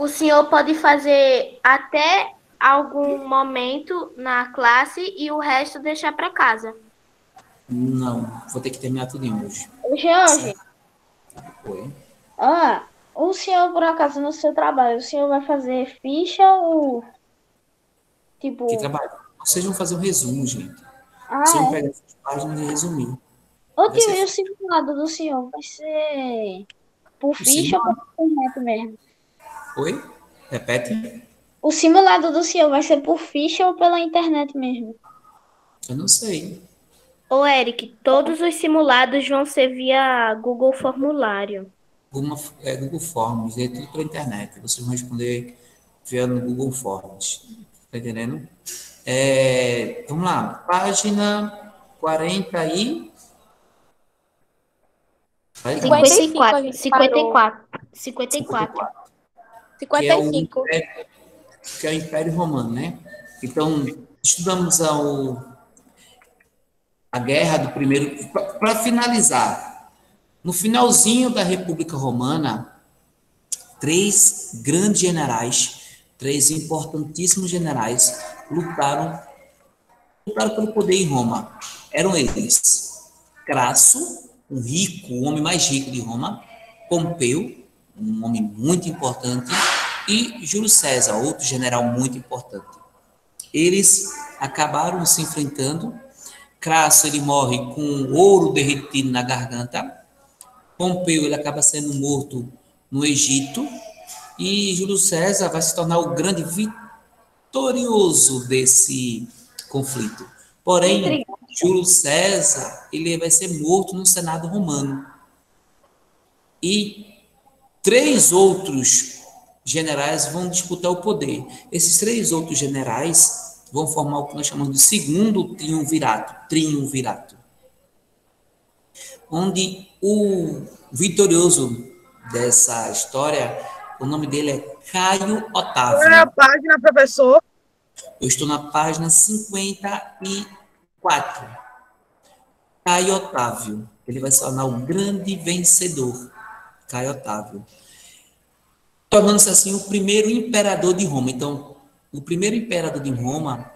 O senhor pode fazer até algum momento na classe e o resto deixar para casa. Não, vou ter que terminar tudo hoje. Ô, George, Certo? Oi. o senhor, por acaso, no seu trabalho, o senhor vai fazer ficha ou, Que tipo... trabalho? Vocês vão fazer um resumo, gente. Vocês Ah, vão é? pegar essas páginas e resumir. Ô, Vai tio, ser e o simulado do senhor vai ser por o ficha ou simulado. pela internet mesmo? Oi? Repete? O simulado do senhor vai ser por ficha ou pela internet mesmo? Eu não sei. Ô, Eric, todos os simulados vão ser via Google Formulário. Google Forms, é tudo pela internet. Vocês vão responder via no Google Forms. Tá entendendo? Vamos lá. Página 40 e... 54, a gente parou. 54. Que é o 55. que é o Império Romano, né? Então, estudamos a guerra do primeiro... Para finalizar, no finalzinho da República Romana, três grandes generais, três importantíssimos generais, lutaram pelo poder em Roma. Eram eles: Crasso, o homem mais rico de Roma; Pompeu, um homem muito importante; e Júlio César, outro general muito importante. Eles acabaram se enfrentando. Crasso, ele morre com ouro derretido na garganta. Pompeu, ele acaba sendo morto no Egito. E Júlio César vai se tornar o grande vitorioso desse conflito. Porém, Júlio César, ele vai ser morto no Senado romano. E três outros generais vão disputar o poder. Esses três outros generais vão formar o que nós chamamos de segundo triunvirato, onde o vitorioso dessa história, o nome dele é Caio Qual é a Otávio. página, professor? Eu estou na página 54. Caio Otávio. Ele vai se tornar o grande vencedor. Caio Otávio. Tornando-se assim o primeiro imperador de Roma. Então, o primeiro imperador de Roma,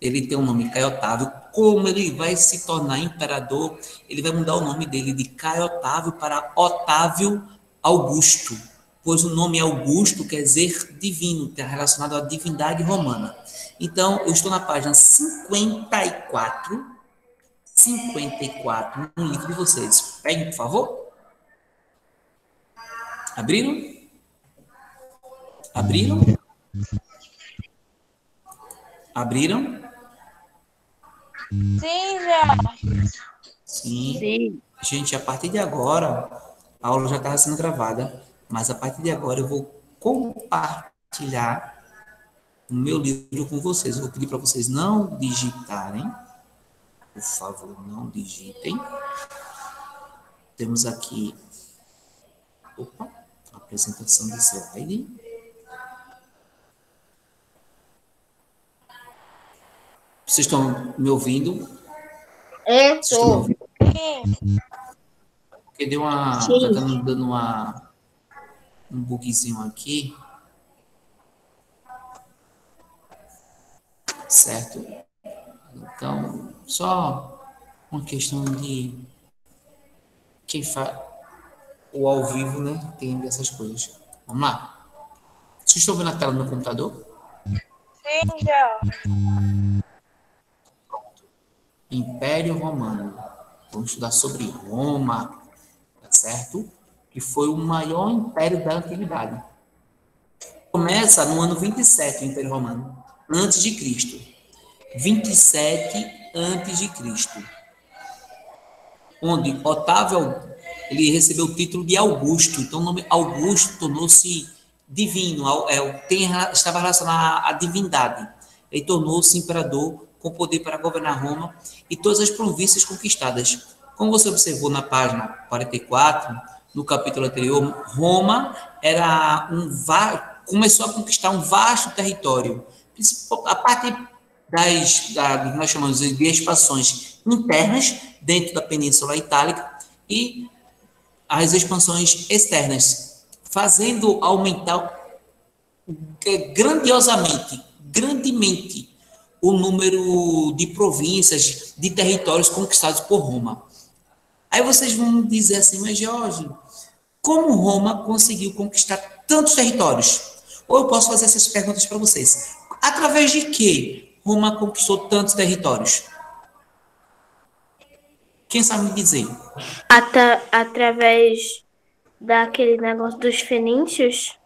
ele tem o nome Caio Otávio. Como ele vai se tornar imperador, ele vai mudar o nome dele de Caio Otávio para Otávio Augusto, pois o nome Augusto quer dizer divino, está relacionado à divindade romana. Então, eu estou na página 54 no livro de vocês. Peguem, por favor. Abriram? Abriram? Abriram? Sim, já. Sim. Gente, a partir de agora, a aula já estava sendo gravada, mas a partir de agora eu vou compartilhar o meu livro com vocês. Eu vou pedir para vocês não digitarem. Por favor, não digitem. Temos aqui a apresentação do slide. Vocês estão me ouvindo? Vocês estão me ouvindo? Porque deu uma... Está dando um bugzinho aqui. Certo? Então, só uma questão de quem faz o ao vivo, né? Tem dessas coisas. Vamos lá? Vocês estão vendo a tela do meu computador? Sim, já. Império Romano. Vamos estudar sobre Roma, tá certo? Que foi o maior império da antiguidade. Começa no ano 27, o Império Romano, antes de Cristo. 27 antes de Cristo. Onde Otávio, ele recebeu o título de Augusto. Então, o nome Augusto tornou-se divino, estava relacionado à divindade. Ele tornou-se imperador com poder para governar Roma e todas as províncias conquistadas. Como você observou na página 44, no capítulo anterior, Roma começou a conquistar um vasto território. A parte que nós chamamos de expansões internas dentro da Península Itálica e as expansões externas, fazendo aumentar grandemente, o número de províncias, de territórios conquistados por Roma. Aí vocês vão me dizer assim, mas Jorge, como Roma conseguiu conquistar tantos territórios? Ou eu posso fazer essas perguntas para vocês. Através de que Roma conquistou tantos territórios? Quem sabe me dizer? Através daquele negócio dos fenícios?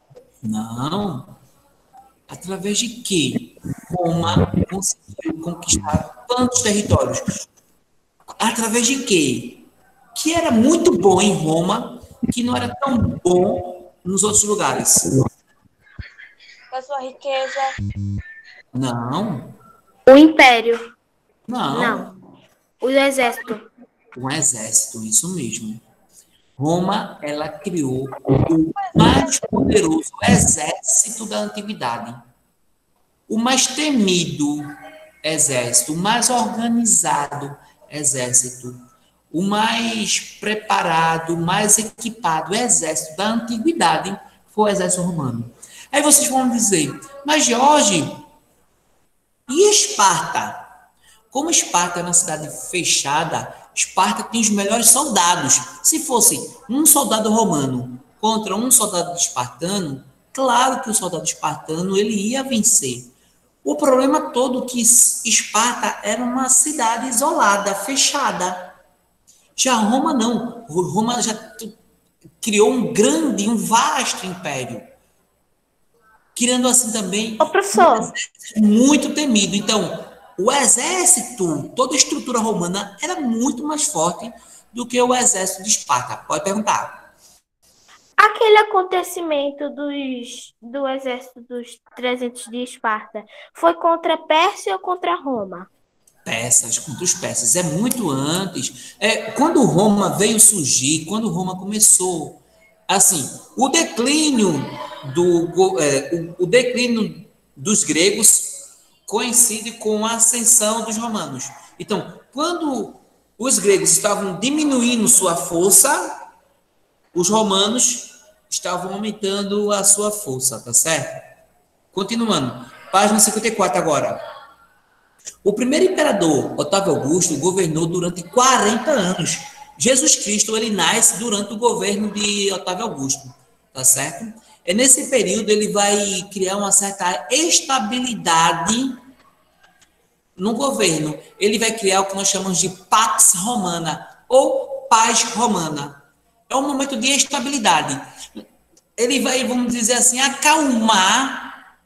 Não. Através de que Roma conseguiu conquistar tantos territórios? Através de quê? Que era muito bom em Roma, que não era tão bom nos outros lugares. Com a sua riqueza. Não, O império? não. Não. O exército? Um exército, isso mesmo. Roma, ela criou o mais poderoso exército da antiguidade. O mais temido exército, o mais organizado exército, o mais preparado, o mais equipado exército da antiguidade foi o exército romano. Aí vocês vão dizer, mas Jorge, e Esparta? Como Esparta é uma cidade fechada, Esparta tem os melhores soldados. Se fosse um soldado romano contra um soldado espartano, claro que o soldado espartano ele ia vencer. O problema todo é que Esparta era uma cidade isolada, fechada. Já Roma não. Roma já criou um vasto império, criando assim também Ô, professor, muito temido. Então, o exército, toda a estrutura romana era muito mais forte do que o exército de Esparta. Pode perguntar. aquele acontecimento do exército dos 300 de Esparta foi contra a Pérsia ou contra Roma? Persas, contra os persas. É muito antes. Quando Roma veio surgir, quando Roma começou, assim, o declínio o declínio dos gregos coincide com a ascensão dos romanos. Então, quando os gregos estavam diminuindo sua força, os romanos estavam aumentando a sua força, tá certo? Continuando, página 54 agora. O primeiro imperador, Otávio Augusto, governou durante 40 anos. Jesus Cristo, ele nasce durante o governo de Otávio Augusto, tá certo? É nesse período ele vai criar uma certa estabilidade no governo. Ele vai criar o que nós chamamos de Pax Romana, ou Paz Romana. É um momento de estabilidade. Ele vai, vamos dizer assim, acalmar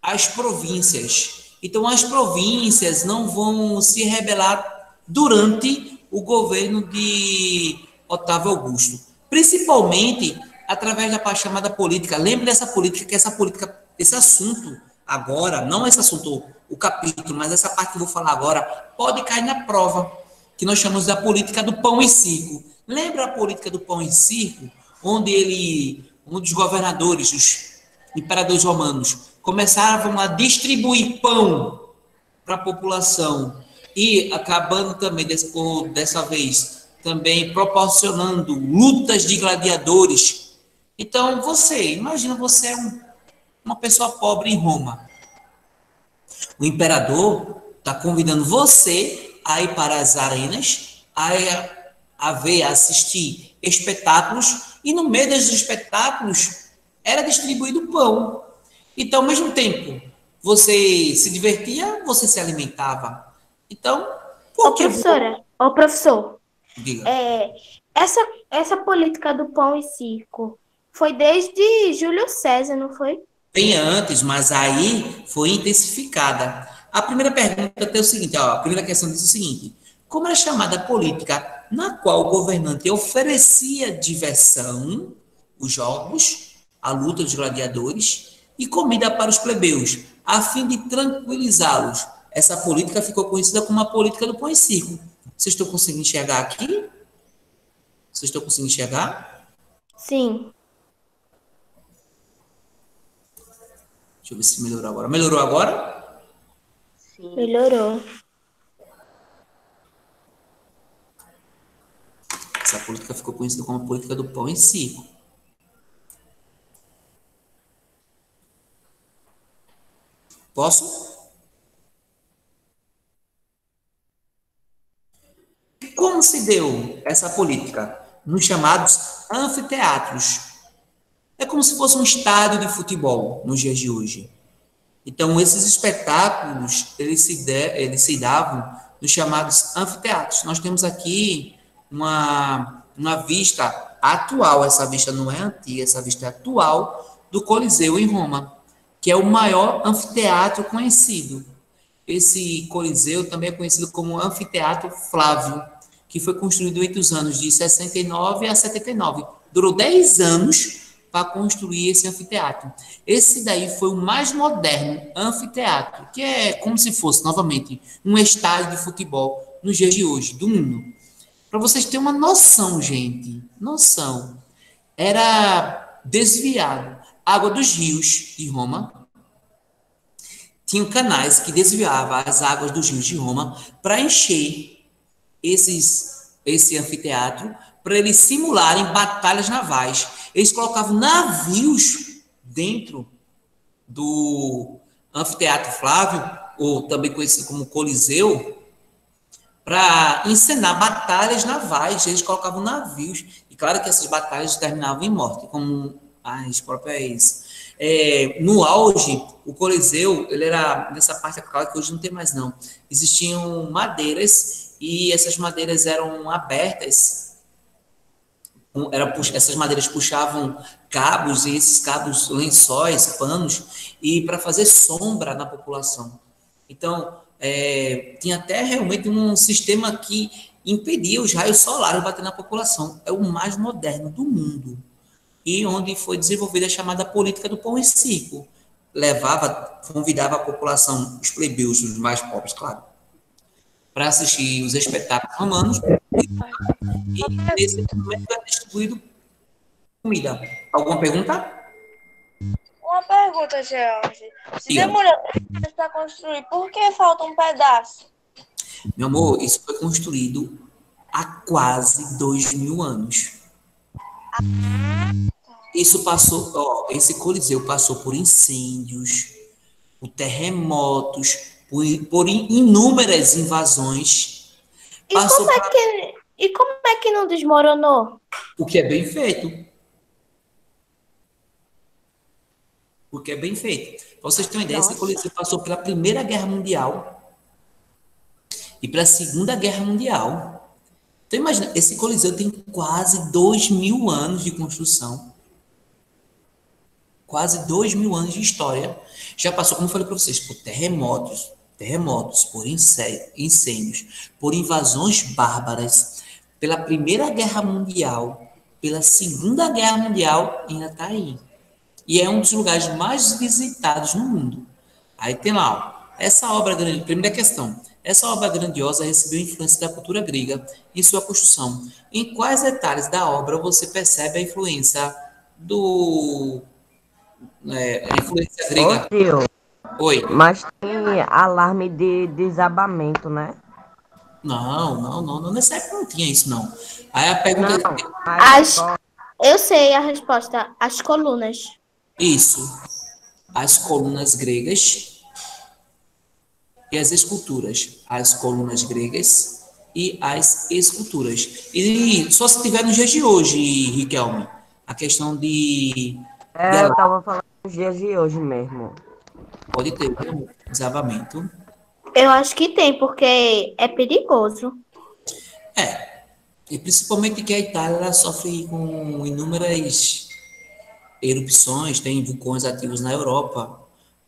as províncias. Então, as províncias não vão se rebelar durante o governo de Otávio Augusto. Principalmente através da parte chamada política. Lembre dessa política, que essa política, esse assunto agora, não esse assunto, o capítulo, mas essa parte que eu vou falar agora, pode cair na prova, que nós chamamos da política do pão e circo. Lembra a política do pão e circo? Onde os governadores, os imperadores romanos, começavam a distribuir pão para a população e acabando também, dessa vez, também proporcionando lutas de gladiadores. Então, imagina, você é uma pessoa pobre em Roma. O imperador está convidando você a ir para as arenas, a assistir espetáculos, e no meio desses espetáculos era distribuído pão. Então, ao mesmo tempo, você se divertia, você se alimentava. Então, por que... Ô, professor, Diga. essa política do pão e circo foi desde Júlio César, não foi? Bem antes, mas aí foi intensificada. A primeira pergunta é o seguinte, a primeira questão diz o seguinte: como era chamada a política na qual o governante oferecia diversão, os jogos, a luta dos gladiadores e comida para os plebeus, a fim de tranquilizá-los? Essa política ficou conhecida como a política do pão e circo. Vocês estão conseguindo enxergar aqui? Vocês estão conseguindo enxergar? Sim. Deixa eu ver se melhorou agora. Melhorou agora? Sim. Melhorou. Essa política ficou conhecida como a política do pão e circo. Posso? Como se deu essa política? Nos chamados anfiteatros. É como se fosse um estádio de futebol nos dias de hoje. Então, esses espetáculos, eles se davam nos chamados anfiteatros. Nós temos aqui uma vista atual, essa vista não é antiga, essa vista é atual do Coliseu em Roma, que é o maior anfiteatro conhecido. Esse Coliseu também é conhecido como Anfiteatro Flávio, que foi construído entre os anos de 69 a 79. Durou 10 anos para construir esse anfiteatro. Esse daí foi o mais moderno anfiteatro, que é como se fosse, novamente, um estádio de futebol nos dias de hoje, do mundo. Para vocês terem uma noção, gente, noção, era desviado água dos rios de Roma, tinham canais que desviavam as águas dos rios de Roma para encher esse anfiteatro, para eles simularem batalhas navais. Eles colocavam navios dentro do anfiteatro Flávio, ou também conhecido como Coliseu, para encenar batalhas navais. Eles colocavam navios. E claro que essas batalhas terminavam em morte, como as próprias... no auge, o Coliseu, ele era nessa parte, claro que hoje não tem mais não, existiam madeiras e essas madeiras eram abertas, essas madeiras puxavam cabos e esses cabos, lençóis, panos, e para fazer sombra na população. Então, tinha até realmente um sistema que impedia os raios solares bater na população. É o mais moderno do mundo. E onde foi desenvolvida a chamada política do pão e circo. Convidava a população, os plebeus, os mais pobres, claro, para assistir os espetáculos romanos, e nesse momento é distribuído comida. Alguma pergunta? Uma pergunta, George. Se Diga. demorou para construir, por que falta um pedaço? Meu amor, isso foi construído há quase 2.000 anos. Isso passou, esse Coliseu passou por incêndios, por terremotos, por inúmeras invasões. E como é que não desmoronou? O que é bem feito. O que é bem feito. Para vocês terem uma ideia, esse Coliseu passou pela Primeira Guerra Mundial e pela Segunda Guerra Mundial. Então, imagina, esse Coliseu tem quase 2.000 anos de construção. Quase 2.000 anos de história. Já passou, como eu falei para vocês, por terremotos, por incêndios, por invasões bárbaras, pela Primeira Guerra Mundial, pela Segunda Guerra Mundial, ainda está aí. E é um dos lugares mais visitados no mundo. Aí tem lá, essa obra grande, primeira questão, essa obra grandiosa recebeu influência da cultura grega em sua construção. Em quais detalhes da obra você percebe a influência a influência grega? Ô, tio, Oi. mas tem alarme de desabamento, né? Não, nessa época não tinha isso, não. Aí a pergunta Eu sei a resposta. As colunas. Isso. As colunas gregas e as esculturas. As colunas gregas e as esculturas. E só se tiver nos dias de hoje, Riquelme, a questão de... eu tava falando nos dias de hoje mesmo. Pode ter desabamento. Eu acho que tem, porque é perigoso. E principalmente que a Itália ela sofre com inúmeras erupções, tem vulcões ativos na Europa.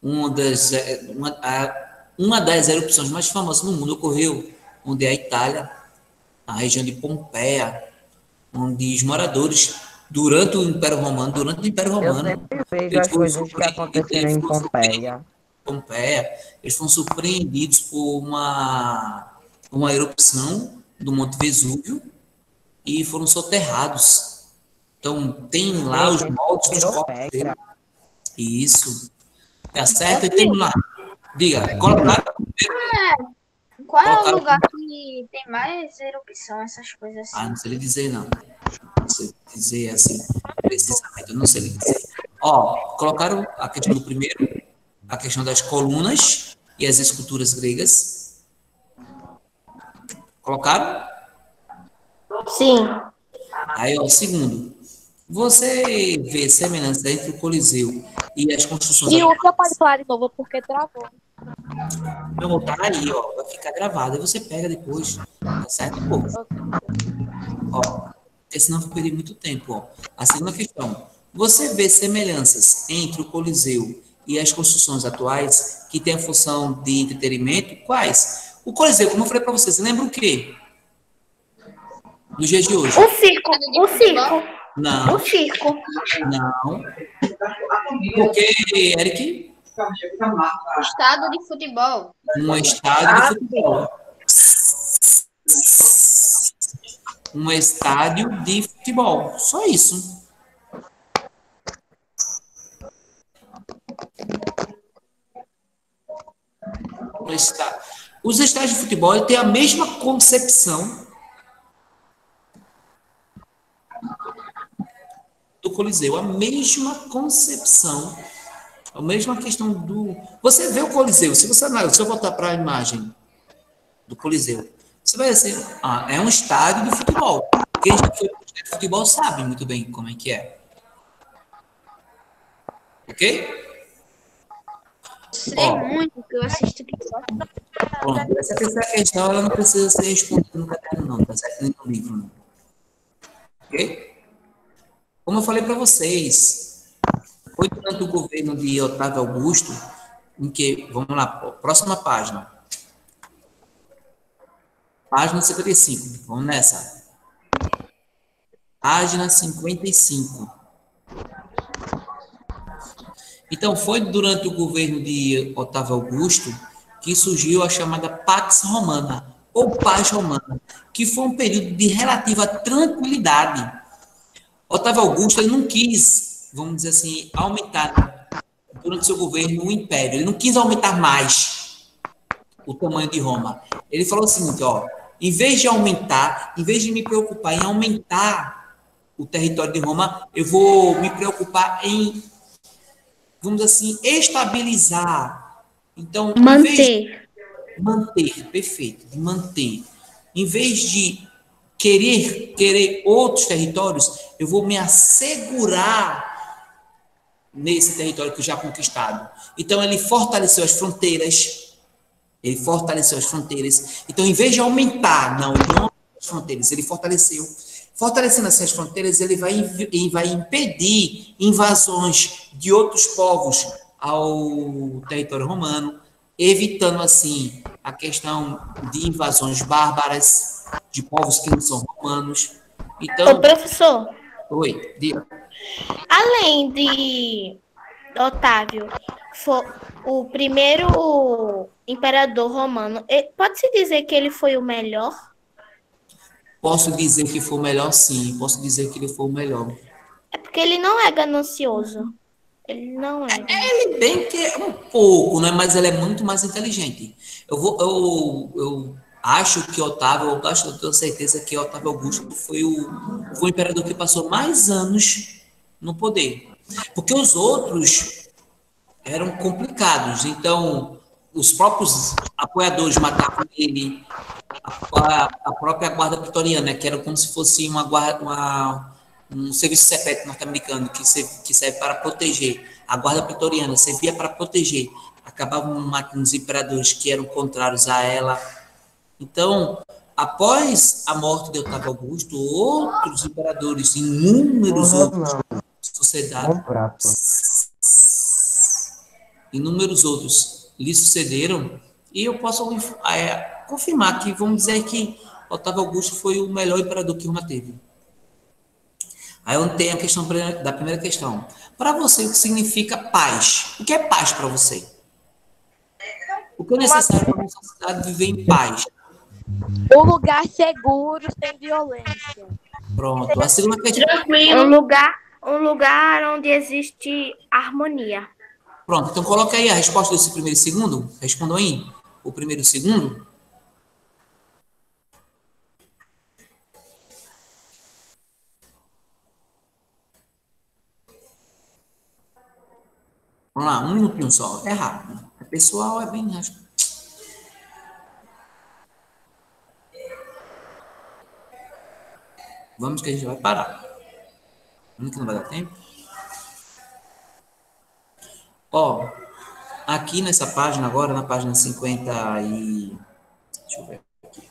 Uma das erupções mais famosas no mundo ocorreu onde é a Itália, na região de Pompeia, onde os moradores, durante o Império Romano, Eu sempre vejo as coisas que aconteceram em Pompeia. Eles foram surpreendidos por uma erupção do Monte Vesúvio e foram soterrados. Então, tem lá os moldes dos corpos deles. Isso. Tá certo? E tem lá. Diga, colocar. Qual é o lugar que tem mais erupção, essas coisas assim? Não sei lhe dizer, não. Não sei dizer assim, precisamente, eu não sei lhe dizer. Colocaram a questão do primeiro, a questão das colunas e as esculturas gregas. Colocaram? Sim. Aí, ó, segundo, você vê semelhança entre o Coliseu e as construções E o atuais? senhor pode falar de novo porque travou. Não, tá aí, ó, vai ficar gravado, aí você pega depois, tá certo, pô? Ó, porque senão eu vou perder muito tempo, ó. A segunda questão, você vê semelhanças entre o Coliseu e as construções atuais que têm a função de entretenimento? Quais? O Coliseu, como eu falei para vocês, lembra o quê? Nos dias de hoje? O circo. O circo. Não, O circo. não. Porque, Eric, Estado de futebol. um estádio de futebol. Um estádio de futebol. Só isso. Um estádio. Os estádios de futebol têm a mesma concepção do Coliseu, a mesma concepção, a mesma questão do. Você vê o Coliseu, se você analisar, se eu voltar para a imagem do Coliseu, você vai assim, é um estádio de futebol. Quem já foi para o estádio de futebol sabe muito bem como é que é. Ok? Sei muito que eu assisto TikTok. Pronto, essa terceira questão ela não precisa ser respondida no caderno, não, tá certo? Nem no livro, não. Ok? Como eu falei para vocês, foi durante o governo de Otávio Augusto, em que, vamos lá, próxima página. Página 55, vamos nessa. Página 55. Então, foi durante o governo de Otávio Augusto que surgiu a chamada Pax Romana, ou Paz Romana, que foi um período de relativa tranquilidade. Otávio Augusto ele não quis, vamos dizer assim, aumentar durante seu governo o império. Ele não quis aumentar mais o tamanho de Roma. Ele falou o seguinte, ó, em vez de aumentar, em vez de me preocupar em aumentar o território de Roma, eu vou me preocupar em, vamos dizer assim, estabilizar. Então, em vez de manter, perfeito, de manter, em vez de querer outros territórios, eu vou me assegurar nesse território que eu já conquistado. Então, ele fortaleceu as fronteiras. Ele fortaleceu as fronteiras. Então, em vez de aumentar, não, ele não aumentou as fronteiras, ele fortaleceu. Fortalecendo essas fronteiras, ele vai impedir invasões de outros povos ao território romano, evitando, assim, a questão de invasões bárbaras de povos que não são romanos. Então, Ô, professor, oi, diga. além de Otávio, o primeiro imperador romano, pode-se dizer que ele foi o melhor? Posso dizer que foi o melhor, sim. Posso dizer que ele foi o melhor. É porque ele não é ganancioso. Ele não é. Ele bem que é um pouco, né? Mas ele é muito mais inteligente. Eu acho que Otávio, eu tenho certeza que Otávio Augusto foi o imperador que passou mais anos no poder. Porque os outros eram complicados. Então, os próprios apoiadores matavam ele, a própria guarda pretoriana, que era como se fosse um serviço secreto norte-americano que serve para proteger. A guarda pretoriana servia para proteger. Acabavam matando os imperadores que eram contrários a ela. Então, após a morte de Otávio Augusto, outros imperadores, inúmeros outros, Bom prato. inúmeros outros lhe sucederam, e eu posso confirmar que, vamos dizer que Otávio Augusto foi o melhor imperador que Roma teve. Aí eu tenho a questão da primeira questão. Para você, o que significa paz? O que é paz para você? O que é necessário para uma sociedade viver em paz? Um lugar seguro, sem violência. Pronto. A segunda questão. Um lugar onde existe harmonia. Pronto. Então coloca aí a resposta desse primeiro e segundo. Respondam aí. O primeiro e o segundo. Vamos lá, um minutinho só. É rápido. É pessoal, é bem rápido. Vamos que a gente vai parar. Vamos que não vai dar tempo. Ó, aqui nessa página agora, na página 50 e... Deixa eu ver aqui.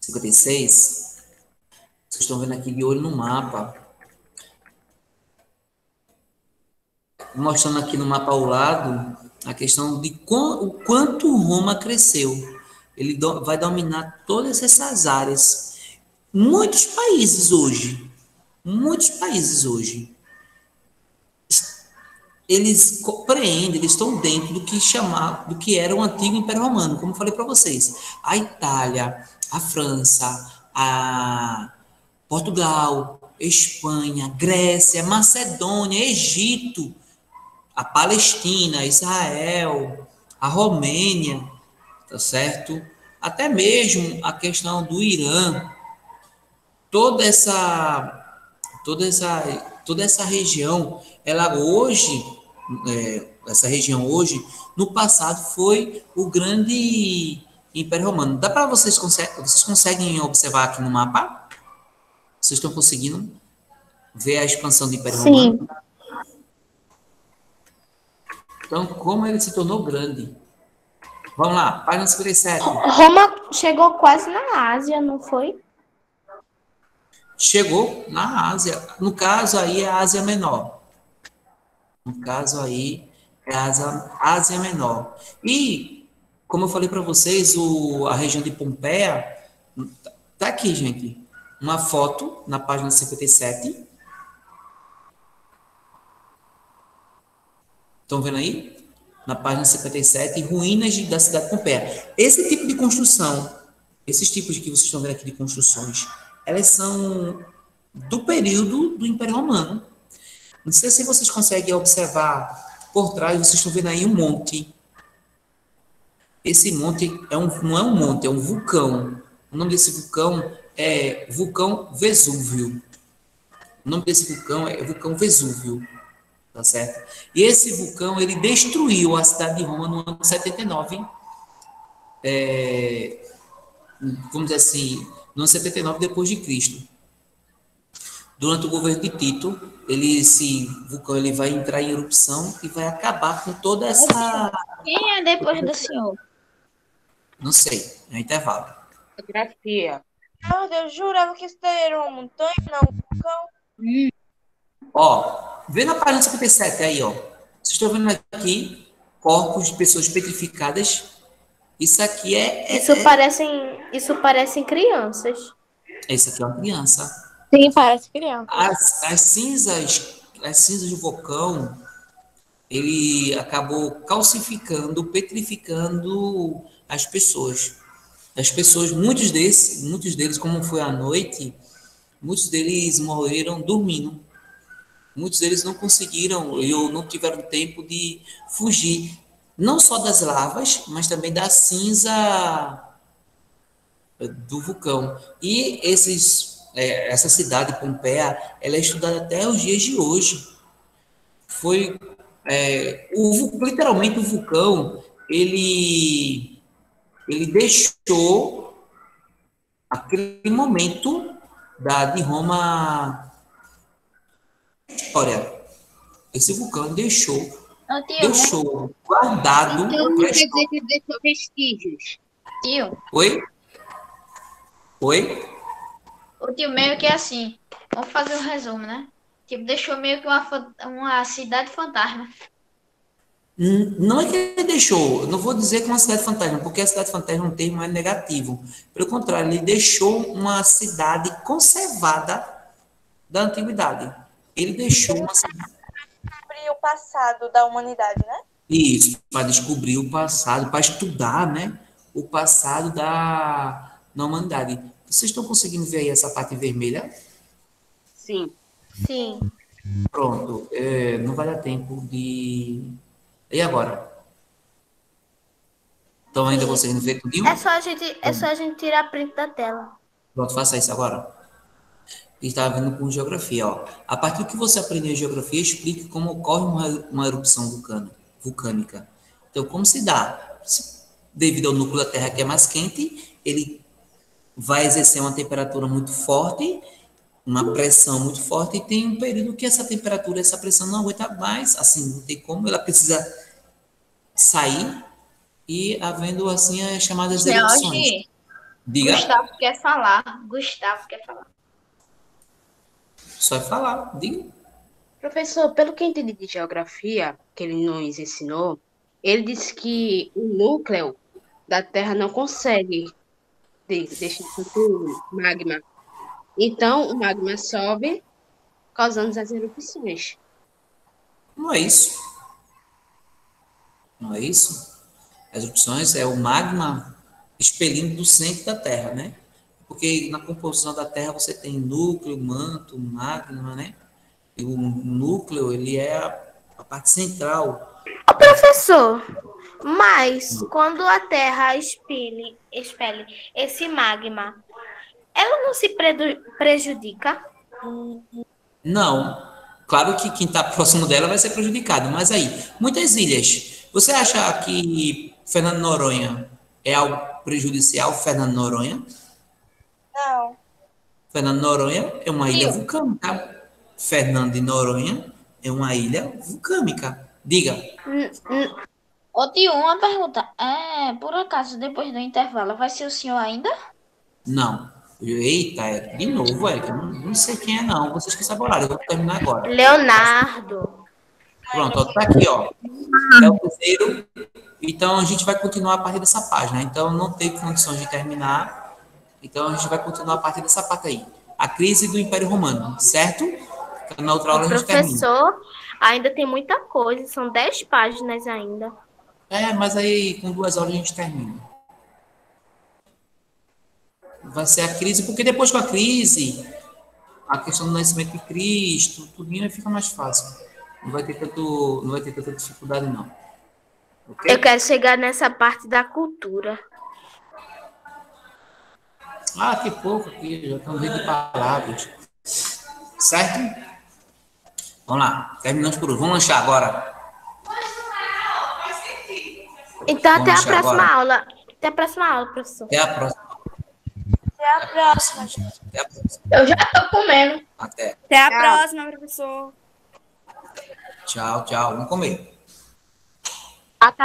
56. Vocês estão vendo aqui de olho no mapa. Mostrando aqui no mapa ao lado a questão de o quanto Roma cresceu. Ele vai dominar todas essas áreas. Muitos países hoje, eles compreendem, eles estão dentro do que era o antigo Império Romano, como eu falei para vocês. A Itália, a França, a Portugal, Espanha, Grécia, Macedônia, Egito, a Palestina, Israel, a Romênia, tá certo? Até mesmo a questão do Irã, toda essa região, ela hoje, essa região hoje, no passado foi o grande Império Romano. Dá para vocês conseguem observar aqui no mapa? Vocês estão conseguindo ver a expansão do Império Romano? Sim. Então, como ele se tornou grande? Vamos lá, página 57. Roma chegou quase na Ásia, não foi? Chegou na Ásia. No caso aí é a Ásia Menor. No caso aí é a Ásia Menor. E, como eu falei para vocês, a região de Pompeia, tá aqui, gente, uma foto na página 57. Estão vendo aí? Na página 57, ruínas da cidade de Pompeia. Esse tipo de construção, esses tipos que vocês estão vendo aqui de construções, elas são do período do Império Romano. Não sei se vocês conseguem observar por trás, vocês estão vendo aí um monte. Esse monte não é um monte, é um vulcão. O nome desse vulcão é vulcão Vesúvio. O nome desse vulcão é vulcão Vesúvio. Tá certo? E esse vulcão, ele destruiu a cidade de Roma no ano 79. Vamos dizer assim, no ano 79 depois de Cristo. Durante o governo de Tito, esse vulcão ele vai entrar em erupção e vai acabar com toda essa... Quem é depois do senhor? Não sei, é um intervalo. Geografia. Meu Deus, jurava que isso daí era uma montanha, não, um vulcão. Ó, vê na página 57 aí, ó. Vocês estão vendo aqui corpos de pessoas petrificadas. Isso aqui Isso parecem crianças. Isso aqui é uma criança. Sim, parece criança. As cinzas do vulcão, ele acabou calcificando, petrificando as pessoas. Muitos deles, como foi à noite, muitos deles morreram dormindo. Muitos deles não conseguiram ou não tiveram tempo de fugir, não só das lavas, mas também da cinza do vulcão. E essa cidade, Pompeia, ela é estudada até os dias de hoje. Literalmente o vulcão, ele deixou aquele momento de Roma. Olha, esse vulcão deixou guardado. Então quer dizer que deixou vestígios. Tio, Oi? o tio meio que é assim. Vamos fazer um resumo, né? Tipo, deixou meio que uma cidade fantasma. Não é que ele deixou, eu não vou dizer que é uma cidade fantasma, porque a cidade fantasma é um termo mais negativo. Pelo contrário, ele deixou uma cidade conservada da antiguidade. Ele deixou uma cidade. Descobrir o passado da humanidade, né? Isso, para descobrir o passado, para estudar, né, o passado da humanidade. Vocês estão conseguindo ver aí essa parte vermelha? Sim. Sim. Pronto, não vai dar tempo de... E agora? Estão ainda conseguindo ver tudinho? É só a gente tirar print da tela. Pronto, faça isso agora. E estava vendo com geografia, ó. A partir do que você aprendeu em geografia, explique como ocorre uma erupção vulcânica. Então, como se dá? Devido ao núcleo da Terra que é mais quente, ele vai exercer uma temperatura muito forte, uma pressão muito forte, e tem um período que essa temperatura, essa pressão não aguenta mais, assim, não tem como, ela precisa sair, e havendo, assim, as chamadas erupções. George, Diga, Gustavo quer falar. Gustavo quer falar. só falar, diga. Professor, pelo que eu entendi de geografia, que ele nos ensinou, ele disse que o núcleo da Terra não consegue deixar tanto magma. Então, o magma sobe, causando as erupções. Não é isso. Não é isso? As erupções é o magma expelindo do centro da Terra, né? Porque na composição da Terra você tem núcleo, manto, magma, né? E o núcleo, ele é a parte central. Ô, professor, mas quando a Terra expele esse magma, ela não se prejudica? Não. Claro que quem está próximo dela vai ser prejudicado, mas aí, muitas ilhas. Você acha que Fernando de Noronha é algo prejudicial, Fernando de Noronha? Não. Fernando de Noronha é uma ilha Tio. vulcânica. Fernando de Noronha é uma ilha vulcânica. Diga. Ô tio, uma pergunta. Por acaso, depois do intervalo, vai ser o senhor ainda? Não. Eita, Eric, de novo, Eric. Eu não sei quem é, não. Vocês que sabem o horário. Eu vou terminar agora. Leonardo. Pronto, ó, tá aqui, ó. É o terceiro. Então, a gente vai continuar a partir dessa página. Então, não teve condições de terminar. Então, a gente vai continuar a partir dessa parte aí. A crise do Império Romano, certo? Então, na outra aula a gente termina. Professor, ainda tem muita coisa, são 10 páginas ainda. Mas aí com 2 horas a gente termina. Vai ser a crise, porque depois com a crise, a questão do nascimento de Cristo, tudo fica mais fácil. Não vai ter tanta dificuldade, não. Ok? Eu quero chegar nessa parte da cultura. Ah, que pouco aqui, já estamos vendo de palavras. Certo? Vamos lá, terminamos por hoje. Vamos lanchar agora. Então, até a Vamos próxima agora. aula. Até a próxima aula, professor. Até a próxima. Até a próxima, gente. Até a próxima. Eu já tô comendo. Até. Até a próxima, professor. Tchau, tchau. Vamos comer. Acabou.